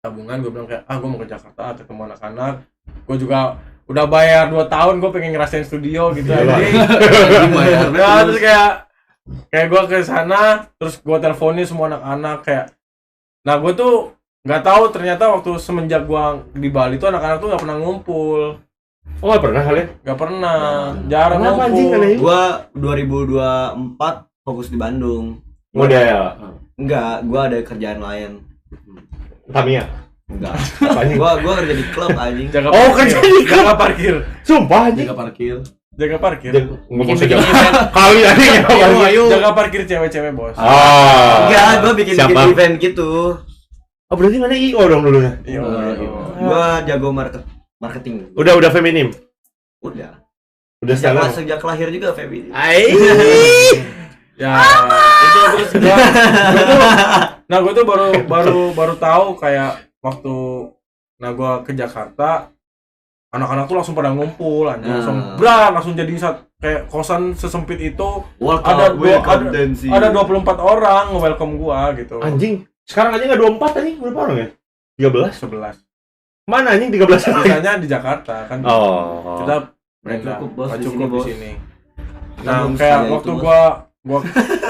tabungan, gue bilang kayak gue mau ke Jakarta ketemu anak-anak, gue juga udah bayar 2 tahun, gue pengen ngerasain studio gitu anjing. Nah, terus kayak gue ke sana, terus gue teleponin semua anak-anak kayak, nah gue tuh nggak tahu ternyata waktu semenjak gue di Bali tuh anak-anak tuh nggak pernah ngumpul. Oh nggak pernah kalian? Nggak pernah, jarang Kenapa, anjing, ngumpul. aneh? Gua 2024 fokus di Bandung. Model Enggak, gua ada kerjaan lain. Tamiya. Enggak. Anjing. Gua kerja di klub anjing. Jaga Oh, parkir. kerja di klub. Jaga parkir. Sumpah anjing. Jaga parkir. Jaga parkir. Ngomong saja. Kali anjing ya. Jaga parkir cewek-cewek, Bos. Ah. Enggak, gua bikin Siapa? event gitu. Oh berarti mana IO dong dulunya? Iya. Gua jago marketing. Udah feminim. Udah. Udah sekarang. Sejak lahir juga feminim. Ai. Ya, itu terus gue tuh baru tahu kayak waktu gue ke Jakarta, anak-anak tuh langsung pada ngumpul anjing, langsung jadi kayak kosan sesempit itu. Ada 24 orang nge-welcome gua gitu. Anjing. Sekarang aja enggak 24 anjing, berapa orang ya? 13. 11. Mana anjing 13 orang? Biasanya di Jakarta kan. Oh. Kita Cukup, Bos, nggak di cukup sini, di Bos. sini. Nah, Belum kayak sekaya waktu itu, gua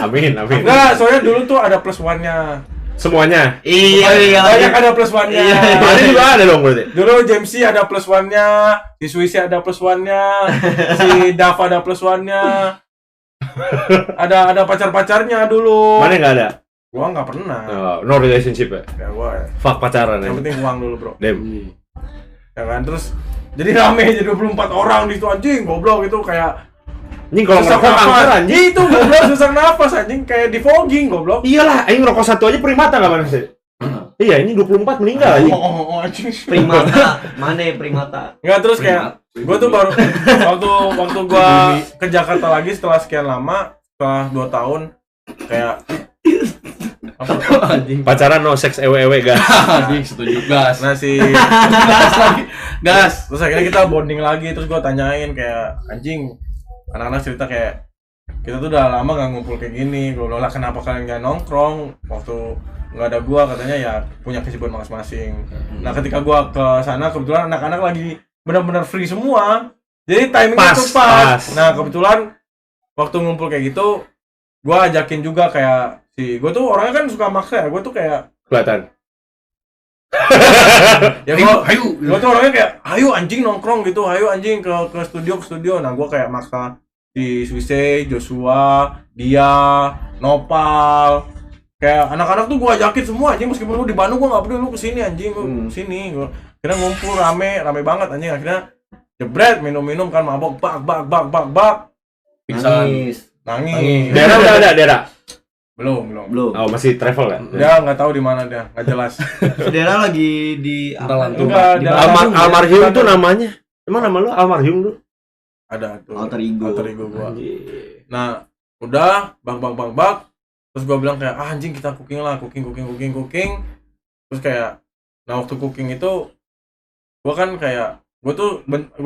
Amin. enggak, soalnya dulu tuh ada plus one-nya. Semuanya. Iya. Banyak ada plus one-nya. Ada juga ada dong berarti. Dulu Jamesy ada plus one-nya, si Suisi ada plus one-nya, si Dava ada plus one-nya. Ada pacar-pacarnya dulu. Mana enggak ada? Gua nggak pernah. No relationship ya. Ya gua Fuck pacaran ya. yang penting uang dulu, Bro. Dem. Ya kan, terus jadi rame jadi 24 orang di situ anjing, goblok itu kayak Anjing kalau sesak ngerokok kanker nafas. anjing. Itu goblok sesak nafas anjing, kayak di fogging goblok. Iyalah, aing ngerokok satu aja primata enggak mana sih? Iya, ini 24 meninggal anjing. Anjing. Primata. Mana primata? Enggak, terus kayak gue tuh baru waktu gue ke Jakarta lagi setelah sekian lama, setelah 2 tahun kayak apa Anjing. Pacaran no seks ewe-ewe gas. Anjing setuju gas. nah si Gas lagi. Gas. terus akhirnya kita bonding lagi, terus gue tanyain kayak anjing, anak-anak cerita kayak kita tuh udah lama gak ngumpul kayak gini, gue bilang lah kenapa kalian gak nongkrong waktu nggak ada gua, katanya ya punya kesibukan masing-masing. Nah ketika gua ke sana kebetulan anak-anak lagi benar-benar free semua, jadi timingnya tuh pas. Nah kebetulan waktu ngumpul kayak gitu gua ajakin juga kayak gua tuh orangnya kan suka maksa ya, gua tuh kayak Kelihatan. ya gua tuh orangnya kayak ayo anjing nongkrong gitu, ayo anjing ke studio. Nah gua kayak maksa si Suisse, Joshua, dia, Nopal, kayak anak-anak tuh gua ajakin semua anjing, meskipun lu di Bandung gua nggak peduli, lu kesini anjing, lu kesini. Gua akhirnya ngumpul rame banget anjing, akhirnya jebret minum kan, mabok bak Nangis. nangis. Daerah udah ada daerah. Belum. Oh masih travel ya? Dia nggak tahu di mana, dia nggak jelas. Saudara lagi di Lantung. Enggak, dia Almarhum tuh namanya. Emang nama lu almarhum lu? ada tuh alter ego gua. Nah udah bak terus gua bilang kayak anjing kita cooking terus kayak nah waktu cooking itu gua kan kayak gua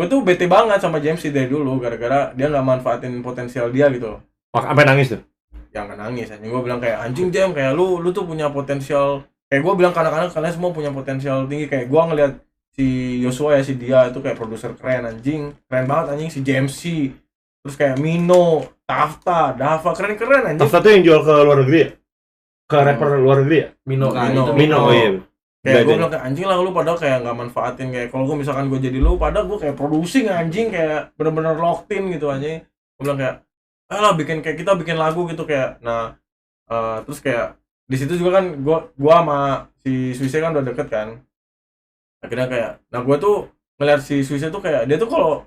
tuh bete banget sama James dari dulu gara-gara dia nggak manfaatin potensial dia gitu. Sampai nangis tuh. Ya nggak nangis anjing, gua bilang kayak anjing Jam, kayak lu tuh punya potensial, kayak gua bilang ke anak-anak kalian semua punya potensial tinggi, kayak gua ngeliat si Joshua ya, si dia itu kayak produser keren anjing, keren banget anjing, si James terus kayak Mino, Tafta, Dava, keren anjing. Tafta tuh yang jual ke luar negeri ya? Ke rapper luar negeri ya? Mino. Mino, oh iya. Kayak gue bilang kayak anjing lah lu padahal kayak nggak manfaatin, kayak kalau gue misalkan gue jadi lu padahal gue kayak producing anjing, kayak bener-bener locked in gitu anjing. Gue bilang kayak lah bikin kayak kita bikin lagu gitu kayak nah terus kayak di situ juga kan gue sama si Suisse kan udah deket kan, akhirnya kayak nah gue tuh ngeliat si Suisse tuh kayak dia tuh kalau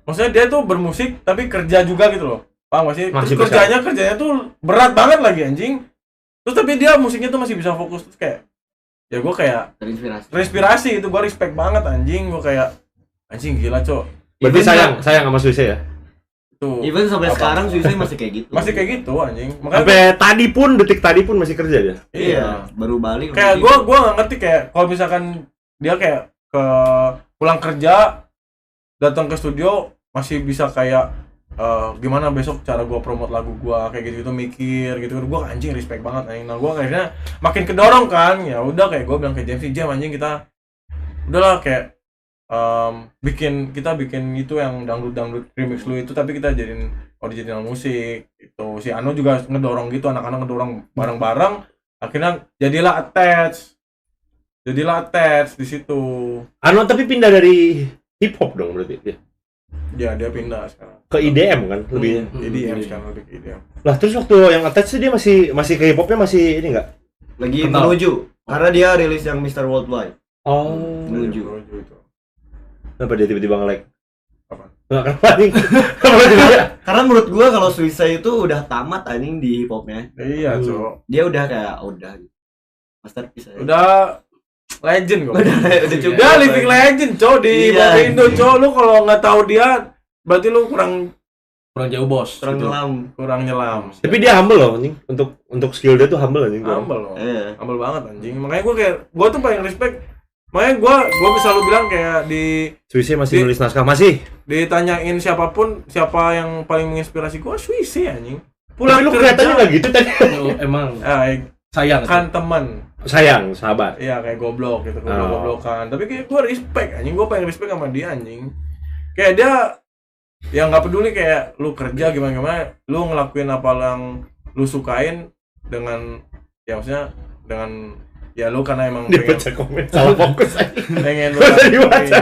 maksudnya dia tuh bermusik tapi kerja juga gitu loh, paham gak sih? Terus kerjanya tuh berat banget lagi anjing, terus tapi dia musiknya tuh masih bisa fokus, terus kayak ya gue kayak terinspirasi itu, gue respect banget anjing, gue kayak anjing gila cok. Berarti sayang sama Suisse ya? Tuh. Even sampai sekarang Suisse masih kayak gitu. Masih kayak gitu anjing. Makanya sampai detik tadi pun masih kerja dia. Iya, baru balik. Kayak gua enggak ngerti kayak kalau misalkan dia kayak ke pulang kerja datang ke studio masih bisa kayak gimana besok cara gue promote lagu gue kayak gitu mikir gitu. Gue anjing respect banget anjing. Nah gue akhirnya makin kedorong kan, ya udah kayak gue bilang ke James, Jam anjing kita udahlah kayak kita bikin itu yang dangdut remix lu itu, tapi kita jadiin original musik itu. Si Ano juga ngedorong gitu, anak-anak ngedorong bareng-bareng, akhirnya jadilah attach di situ. Ano tapi pindah dari hip hop dong berarti dia. Ya dia pindah sekarang Ke IDM kan lebih. EDM sekarang, lebih ke EDM. Lah terus waktu yang attach dia masih ke hip hopnya masih ini enggak? Lagi Kenal. menuju karena dia rilis yang Mr. Worldwide. Oh. Menuju. Itu. Kenapa dia tiba-tiba nge-lag? Apa? Enggak kenapa anjing. Kenapa dia? Karena menurut gua kalau Suicide itu udah tamat anjing di hip hopnya. Iya, Cok. Dia udah kayak udah gitu. Masterpiece aja. Udah legend kok. Udah cukup. Dia living legend, Cok, di Iya. Indo, Cok. Lu kalau nggak tahu dia berarti lu kurang jauh bos. Kurang gitu. nyelam. nyelam. Tapi dia humble loh anjing. Untuk skill dia tuh humble anjing. Humble loh. Iya. Humble banget anjing. Makanya gue tuh paling respect. Makanya gue bisa lu bilang kayak Suisse masih nulis naskah masih. ditanyain siapa yang paling menginspirasi gue, Suisse anjing. Tapi lu kelihatannya nggak gitu tadi. Lu emang kan sayang kan? teman. Sayang, sahabat. Iya kayak goblok gitu, Oh. goblokan. Tapi kayak gue respect anjing, gue paling respect sama dia anjing. Kayak dia yang nggak peduli kayak lu kerja gimana, lu ngelakuin apa yang lu sukain dengan ya maksudnya dengan ya lu karena emang Dia baca komen salah fokus. pengen lu Bisa dibaca.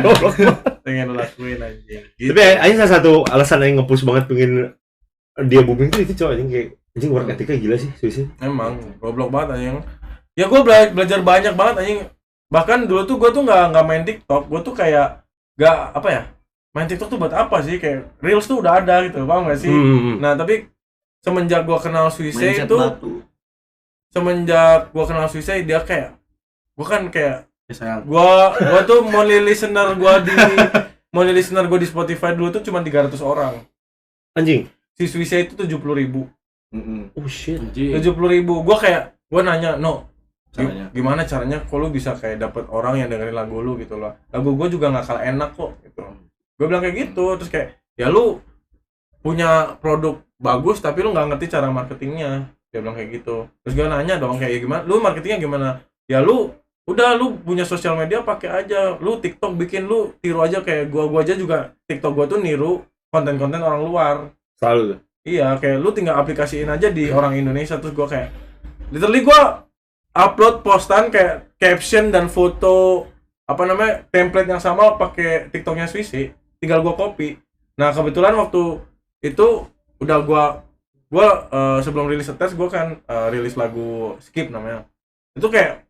pengen lu lakuin anjing. Gitu. Tapi aing salah satu alasan yang nge-push banget pengen dia booming tuh itu cowok anjing kayak anjing work ethic-nya gila sih Suisse. Emang goblok banget anjing. Ya gue belajar banyak banget anjing. Bahkan dulu tuh gue tuh nggak main TikTok. Gue tuh kayak nggak apa ya, main TikTok tuh buat apa sih, kayak Reels tuh udah ada gitu, paham gak sih? Nah tapi semenjak gue kenal Suisse Mindset itu, batu. semenjak gue kenal Suisse dia kayak gue kan kayak Ya, sayang. gue tuh monthly listener gue di Spotify dulu tuh cuma 300 orang. Anjing. Si Suisse itu 70.000. Oh shit. Anjing. 70.000. Gue nanya, "No, Caranya. gimana caranya kok lu bisa kayak dapet orang yang dengerin lagu lu gitu loh. Lagu gue juga nggak kalah enak kok gitu." Gue bilang kayak gitu, terus kayak ya lu punya produk bagus tapi lu nggak ngerti cara marketingnya. Dia bilang kayak gitu. Terus gue nanya dong kayak gimana, lu marketingnya gimana? Ya lu punya sosial media pakai aja, lu TikTok bikin, lu tiru aja kayak gua aja juga TikTok gua tuh niru konten-konten orang luar. Selalu tuh. Iya, kayak lu tinggal aplikasiin aja di orang Indonesia. Terus gua kayak literally gua upload postan kayak caption dan foto template yang sama pakai TikToknya Suisse, tinggal gua copy. Nah kebetulan waktu itu udah gua sebelum rilis tes gua kan rilis lagu Skip namanya. Itu kayak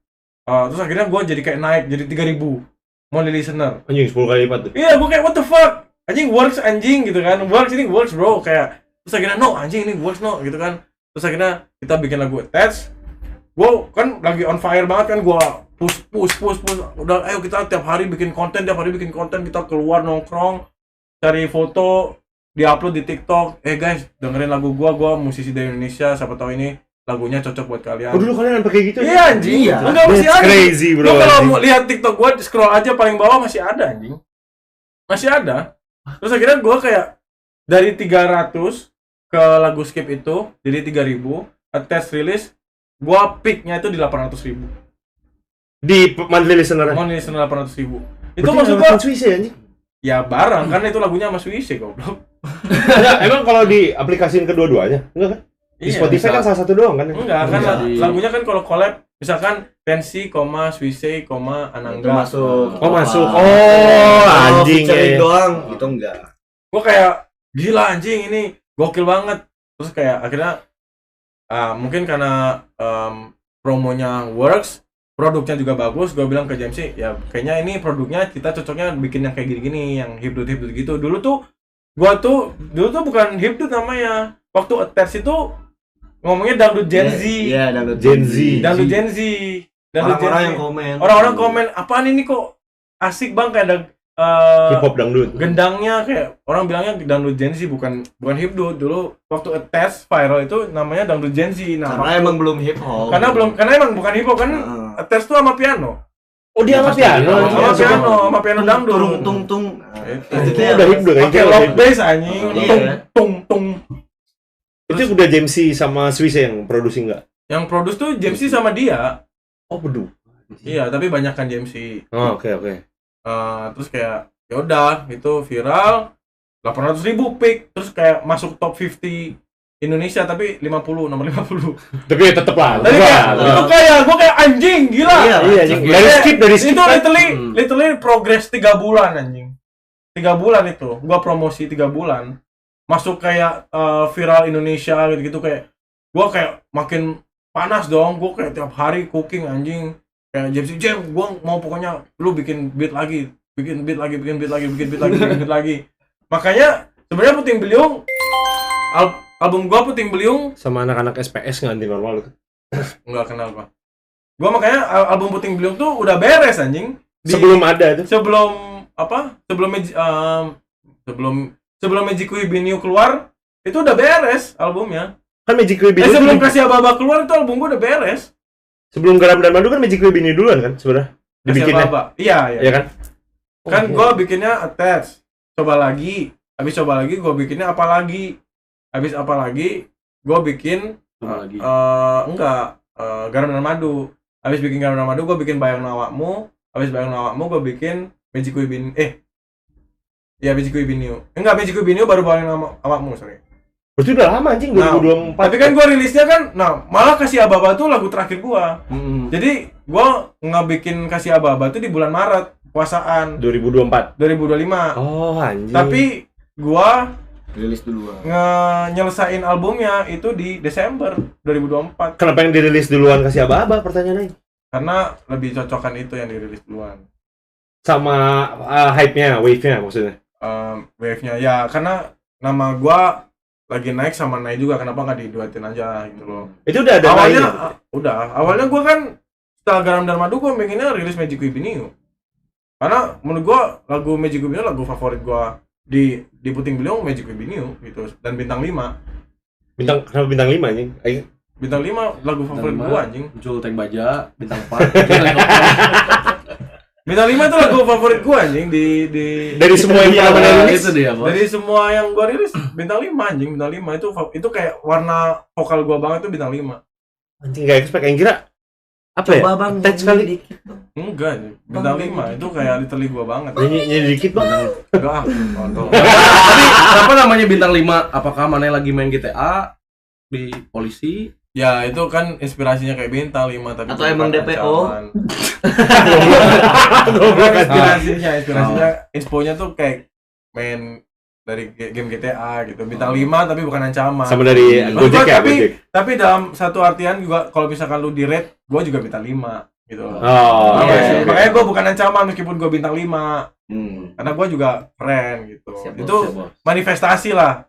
terus akhirnya gue jadi kayak naik jadi 3.000 monthly listener. Anjing 10 kali lipat tuh. Iya, gue kayak what the fuck, anjing works anjing gitu kan, works bro, kayak terus akhirnya no anjing ini works no gitu kan. Terus akhirnya kita bikin lagu attach, gue kan lagi on fire banget kan, gue push udah ayo kita tiap hari bikin konten, kita keluar nongkrong cari foto diupload di TikTok. Guys dengerin lagu gue musisi dari Indonesia, siapa tahu ini lagunya cocok buat kalian. Oh dulu kalian sampai kayak gitu? Iya anjing. Iya. Enggak masih That's ada. crazy bro. Lu kalau anjing. mau lihat TikTok gua scroll aja paling bawah masih ada anjing. Masih ada. Terus akhirnya gua kayak dari 300 ke lagu Skip itu jadi 3.000, attach release gua peaknya itu di 800.000. Di monthly listener. Monthly listener 800.000. Itu Berarti maksud ngelakuin gua Suisse ya anjing? ya bareng kan itu lagunya sama Suisse goblok. Enggak, emang kalau di aplikasiin kedua-duanya? Enggak kan? Di Iya, Spotify bisa. kan salah satu doang kan? Enggak kan Bisa di- lagunya kan kalau collab misalkan Tensi, Suisse, Itu Anangga. masuk. Oh masuk. Apa? Oh Kalau anjing featuring ya. doang itu enggak. Gue kayak gila anjing ini gokil banget. Terus kayak akhirnya mungkin karena promonya works, produknya juga bagus, gue bilang ke James ya kayaknya ini produknya kita cocoknya bikin yang kayak gini-gini, yang hipdut gitu. Dulu tuh bukan hipdut namanya, waktu attach itu ngomongnya dangdut Gen Z. Iya, dangdut Gen Z. Dangdut Gen Z. Orang-orang yang komen. Orang-orang komen, apaan ini kok asik bang, kayak ada Hip hop dangdut. gendangnya, kayak orang bilangnya dangdut Gen Z, bukan hipdut. Dulu waktu attach viral itu namanya dangdut Gen Z. Nah, Karena emang belum hip hop. karena emang bukan hip hop kan, Heeh. attach tuh sama piano. Oh dia sama piano. sama piano dangdut. Tung. Itu udah hibur kan? Pakai lock bass anjing. Iya. Tung. Itu udah James C sama Swiss yang produksi nggak? Yang produce tuh James C sama dia. Oh bedu. Iya, tapi banyak kan James C. Oh oke. Terus kayak ya udah itu viral 800.000 pick, terus kayak masuk top 50 Indonesia tapi 50 nomor 50. Tapi ya tetep lah. Tapi kayak itu gue kayak anjing gila. Iya, anjing. Dari skip. Itu literally progress 3 bulan anjing. 3 bulan itu. Gua promosi 3 bulan. Masuk kayak viral Indonesia gitu kayak gua kayak makin panas dong. Gua kayak tiap hari cooking anjing. Kayak James, gua mau pokoknya lu bikin beat lagi. Bikin beat lagi. Makanya sebenarnya Puting Beliung album gua Puting Beliung sama anak-anak SPS nggak anti normal itu. Enggak kenal gua. Gua makanya album Puting Beliung tuh udah beres anjing. Sebelum ada itu. Sebelum Magic Wibinio keluar itu udah beres albumnya. Kan Magic Wibinio sebelum Kasih Aba-Aba keluar itu album gua udah beres. Sebelum Garam dan Madu kan Magic Wibinio duluan kan sebenarnya. Dibikinnya. Iya kan? Kan gua bikinnya Attach. Coba lagi gua bikinnya apa lagi. Habis apa lagi gua bikin Garam dan Madu. Habis bikin Garam dan Madu gua bikin Bayang Awakmu. Habis Bayang Awakmu gua bikin Magic Wibinio. Magic Wibinio. Magic Wibinio baru Bayang Awakmu, sorry. Berarti udah lama anjing 2024. Tapi kan gua rilisnya kan malah Kasih Aba-Aba tuh lagu terakhir gua. Jadi gua ngebikin Kasih Aba-Aba tuh di bulan Maret, puasaan 2024. 2025. Oh, anjing. Tapi gua rilis duluan. Nyelesain albumnya itu di Desember 2024. Kenapa yang dirilis duluan Kasih Aba-Aba pertanyaannya? Karena lebih cocokan itu yang dirilis duluan. Sama hype-nya, wave-nya maksudnya. Wave-nya ya karena nama gua lagi naik sama naik juga, kenapa nggak diduetin aja gitu loh. Itu udah ada awalnya gua kan setelah Garam dan Madu gua pengennya rilis Magic Wibinio. Karena menurut gua lagu Magic Wibinio lagu favorit gua di Puting Beliung Magic Wibinio gitu, dan bintang 5. Kenapa bintang 5 anjing? Bintang 5 lagu favorit gua anjing. Muncul Tank Baja, bintang 4. Bintang 5 itu lagu favorit gua anjing di dari semua yang pernah rilis itu dia, Bos. Dari semua yang gua rilis bintang 5 anjing, bintang 5 itu kayak warna vokal gua banget tuh bintang 5. Anjing enggak expect, yang kira apa ya? Bang, touch sekali dikit. Enggak, bintang 5 itu kayak literally gua banget. Nyanyi dikit bang. Enggak kontol. Tapi kenapa namanya bintang 5? Apakah mana lagi main GTA di polisi? Ya itu kan inspirasinya kayak bintang 5 tapi atau emang DPO? Inspirasinya infonya tuh kayak main dari game GTA gitu. Bintang 5 tapi bukan ancaman. Sama dari Gojek ya, tapi dalam satu artian juga kalau misalkan lu di rate, gua juga bintang 5 gitu. Makanya gua bukan ancaman meskipun gua bintang 5. Karena gua juga keren gitu. Itu manifestasi lah.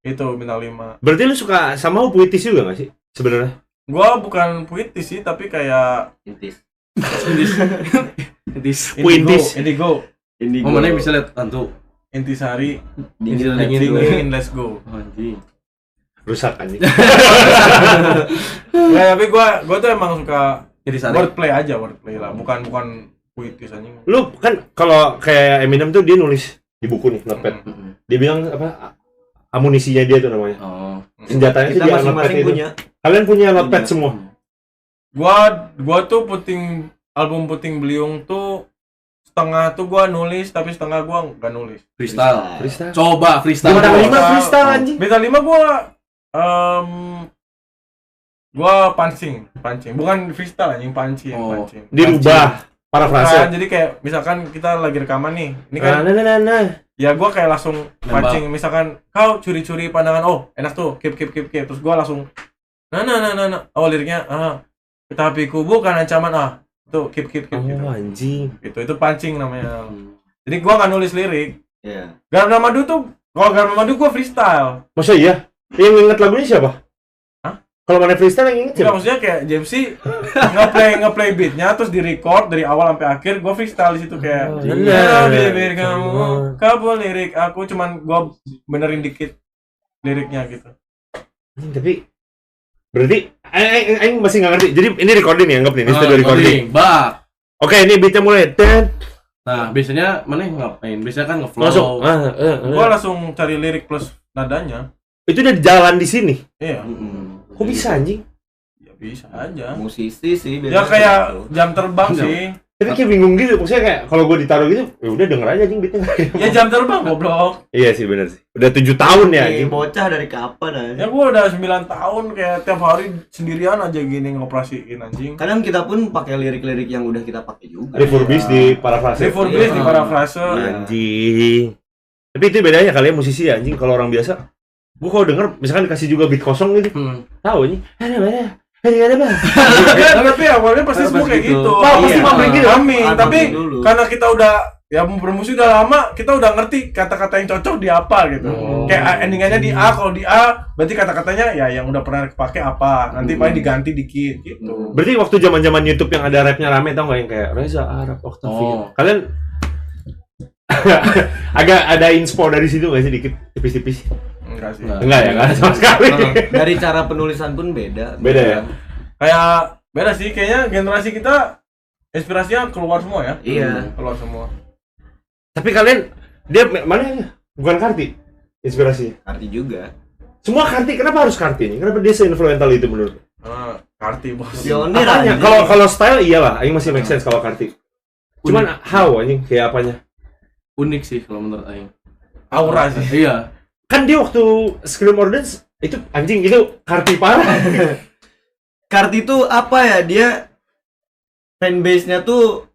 Itu bintang 5. Berarti lu suka sama puitis juga enggak sih sebenarnya? Gua bukan puitis sih, tapi kayak Indigo. Oh, mana bisa lihat tentu. Intisari, dingin, let's go. Anjing. Rusak anjing. Nah, tapi gua tuh emang suka Intisari. wordplay lah, bukan puitis anjing. Lu kan kalau kayak Eminem tuh dia nulis di buku nih, notepad. Dia bilang apa? Amunisinya dia tuh namanya. Senjatanya kita tuh masing-masing punya. Kalian punya notepad semua. Gua tuh album Puting Beliung tuh setengah tuh gua nulis tapi setengah gua nggak nulis. Freestyle. Coba freestyle. Bintang 5 freestyle anjing. Bintang 5 gua pancing. Bukan freestyle anjing, pancing. Dirubah parafrase. Jadi kayak misalkan kita lagi rekaman nih. Ini kan ya gua kayak langsung pancing, misalkan kau curi-curi pandangan, enak tuh, keep. Terus gua langsung liriknya tapi ku bukan ancaman, tuh keep gitu. Anjing. Itu pancing namanya. Jadi gua nggak nulis lirik. Iya. Garam dan Madu tuh, kalau Garam dan Madu gua freestyle. Masa iya? Yang inget lagunya siapa? Hah? Kalau mana freestyle yang inget siapa? Maksudnya kayak James C ngeplay beatnya terus di record dari awal sampai akhir, gua freestyle di situ kayak bibir kamu kabul lirik aku, cuman gua benerin dikit liriknya gitu. Tapi berarti Aing masih nggak ngerti. Jadi ini recording ya, anggap nih, ini studio recording. Oke, ini beatnya mulai. Nah, biasanya mana yang ngapain? Biasanya kan ngeflow. Langsung. Gua langsung cari lirik plus nadanya. Itu udah jalan di sini. Iya. Kok bisa anjing? Ya bisa aja. Musisi sih Ya biasanya kayak gitu. jam terbang Jam. sih. Tapi kayak bingung gitu, maksudnya kayak kalau gue ditaruh gitu, ya udah denger aja anjing beatnya. Ya jam terbang goblok. Iya sih benar sih. Udah 7 tahun ya anjing. Bocah dari kapan aja. Ya gua udah 9 tahun kayak tiap hari sendirian aja gini ngoperasiin anjing. Kadang kita pun pakai lirik-lirik yang udah kita pakai juga. Refurbish di parafrase. Refurbish di parafrase. Anjing. Tapi itu bedanya kali ya musisi ya anjing kalau orang biasa. Gua kalau denger misalkan dikasih juga beat kosong gitu. Tahu anjing. Ada bang. Tapi awalnya pasti semua kayak gitu. gitu. Pasti Iya. pamring gitu. Amin. Ah, Tapi pamring dulu. karena kita udah ya bermusik udah lama, kita udah ngerti kata-kata yang cocok di apa gitu. Kayak endingannya di A, kalau di A berarti kata-katanya ya yang udah pernah kepake apa. Nanti paling diganti dikit gitu. Berarti waktu zaman-zaman YouTube yang ada rapnya rame tau nggak yang kayak Reza Arab Octavia. Kalian agak ada inspo dari situ nggak sih dikit tipis-tipis? Enggak sih. Enggak ya, enggak ada sama sekali. Dari cara penulisan pun beda. Beda ya? Kayak beda sih kayaknya generasi kita inspirasinya keluar semua ya. Iya. Keluar semua. Tapi kalian dia mana ya? Bukan Karti inspirasinya. Arti juga. Semua Karti, kenapa harus Karti ini? Kenapa dia se-influential itu menurut? Karti bos. Pionir Apanya? aja. Kalau style iyalah, aing masih make sense kalau Karti. Cuman how anjing kayak apanya? Unik sih kalau menurut aing. Aura sih. Iya. Kan dia waktu Scream or Dance itu anjing itu Karti parah. Karti itu apa ya? Dia fanbase-nya tuh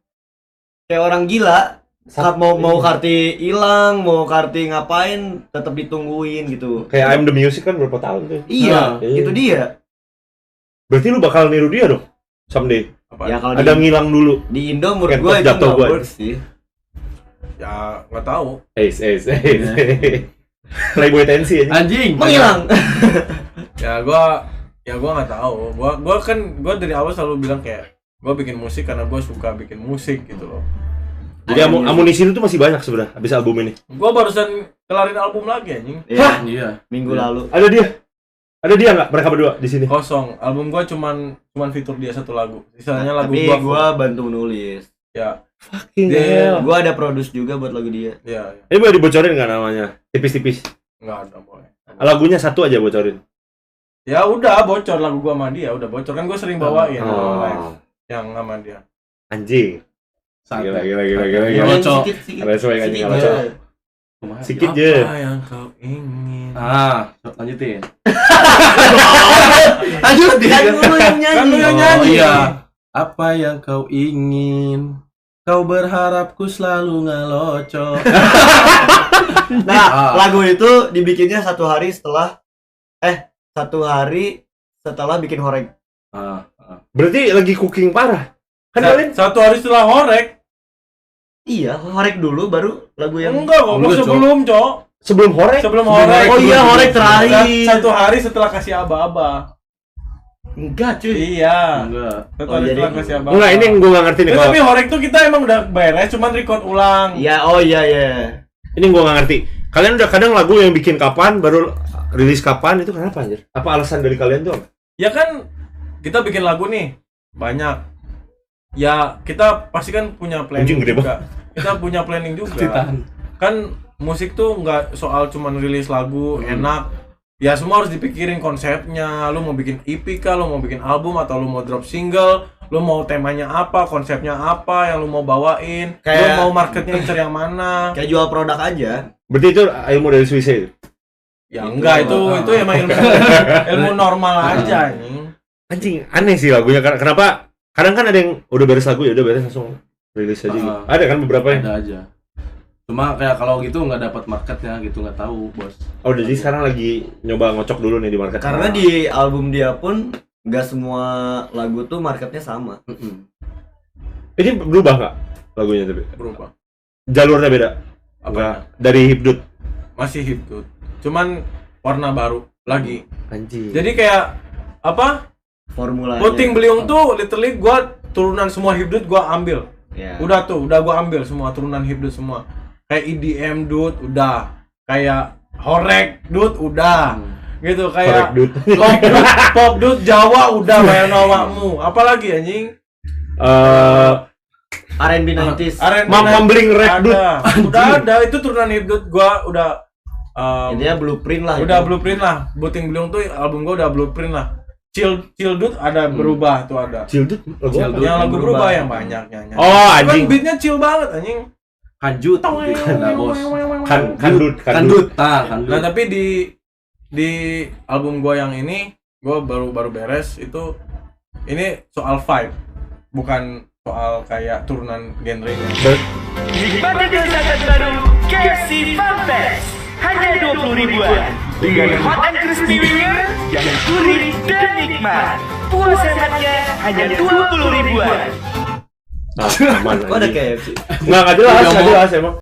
kayak orang gila. Saat mau Karti hilang, mau Karti ngapain, tetap ditungguin gitu. Kayak I'm the Music kan berapa tahun tuh? Iya, Iya. itu dia. Berarti lu bakal niru dia dong someday. Apa? Ya kalau Ada ngilang dulu. di Indo menurut Kayak gua itu jatuh nggak gua. works sih. Ya nggak tahu. Ace. Playboy tensi aja. Anjing. Menghilang. Ya gua nggak tahu. Gua dari awal selalu bilang kayak gua bikin musik karena gua suka bikin musik gitu loh. Jadi amunisi itu tuh masih banyak sebenarnya habis album ini. Gua barusan kelarin album lagi anjing. Ya, Iya. minggu lalu. Ada dia nggak mereka berdua di sini? Kosong. Album gua cuman fitur dia satu lagu. Sisanya lagu Tapi gua. gua bantu nulis. Ya. Fucking Dia- hell. Gua ada produce juga buat lagu dia. Ya. Ini boleh dibocorin nggak namanya? Tipis-tipis. Nggak ada boleh. Lagunya satu aja bocorin. Ya udah bocor lagu gua sama dia, udah bocor kan gua sering bawain live Oh, yang sama dia. anjing. Satu. Gila. Iya, Cok. Sikit. Ada sesuai kan Sikit kalau aja. Cok. Sikit je. Apa yang kau ingin? Lanjutin. Lanjutin. Kan lu yang Kan lu nyanyi. yang nyanyi. Iya. Apa yang kau ingin? Kau berharap ku selalu ngelocok. Nah, lagu itu dibikinnya satu hari setelah bikin horeg. Berarti lagi cooking parah. Kan kalian Satu hari setelah horek. Iya, horeg dulu baru lagu yang Enggak kok, Enggak, Cok. sebelum, Cok. sebelum horeg. Sebelum horek. Oh iya, horeg terakhir. Satu hari setelah kasih aba-aba. Enggak, cuy. Iya. Enggak. Satu Oh, hari jadi setelah kasih aba-aba. Enggak, ini yang gue nggak ngerti nih. Ya, Kalau tapi horek tuh kita emang udah beres, cuman record ulang. Iya, oh iya. ini gue nggak ngerti. Kalian udah kadang lagu yang bikin kapan, baru rilis kapan itu kenapa anjir? Apa alasan dari kalian tuh? Apa? Ya kan kita bikin lagu nih banyak. Ya kita pasti kan punya planning Anjing, gede juga. Kita punya planning juga. Ditahan. Kan musik tuh nggak soal cuman rilis lagu enak. Ya semua harus dipikirin konsepnya. Lu mau bikin EP kah, lu mau bikin album atau lu mau drop single, lu mau temanya apa, konsepnya apa yang lu mau bawain, Kayak- lu mau marketnya incer yang mana. Kayak jual produk aja. Berarti itu ilmu dari Swiss itu. Ya enggak itu emang ilmu normal aja nih. Anjing, aneh sih lagunya. Kenapa? Kadang kan ada yang udah beres lagu ya udah beres langsung rilis aja gitu. Ada kan beberapa yang. Ada aja. Cuma kayak kalau gitu nggak dapat marketnya gitu, nggak tahu bos. Oh, jadi sekarang lagi nyoba ngocok dulu nih di market. Karena di album dia pun nggak semua lagu tuh marketnya sama. Ini berubah nggak lagunya tapi? Berubah. Jalurnya beda. Apa? Nggak, dari hipdut. Masih hip tuh. Cuman warna baru lagi. Anjing. Jadi kayak apa? Formulanya. Puting Beliung tuh literally gua turunan semua hipdut gua ambil. Ya. Udah gua ambil semua turunan hipdut semua. Kayak EDM dude udah, kayak horek dude udah. Gitu kayak Horek, dude. pop dude Jawa udah kayak nawamu. Apalagi anjing? R&B 90s. R&B Mumbling Rap Dude. udah ada itu turunan Hipdut gua udah Intinya blueprint lah. udah itu. blueprint lah. Buting Beliung tuh album gua udah blueprint lah. Chill Dude ada berubah tuh ada. Cildut. Yang lagu berubah yang banyak nyanyi. Oh Kan anjing. beatnya chill banget anjing. Kanjut nah bos Kandut. Nah tapi di album gua yang ini gua baru beres itu ini soal vibe bukan soal kayak turunan genrenya. Nikmati kesakan baru KFC Fanfest hanya 20 ribuan dengan hot and crispy winger yang gurih dan nikmat. Puas hematnya hanya 20 ribuan. Nah, aman. Kok ada anjing. KFC? Nggak jelas emang.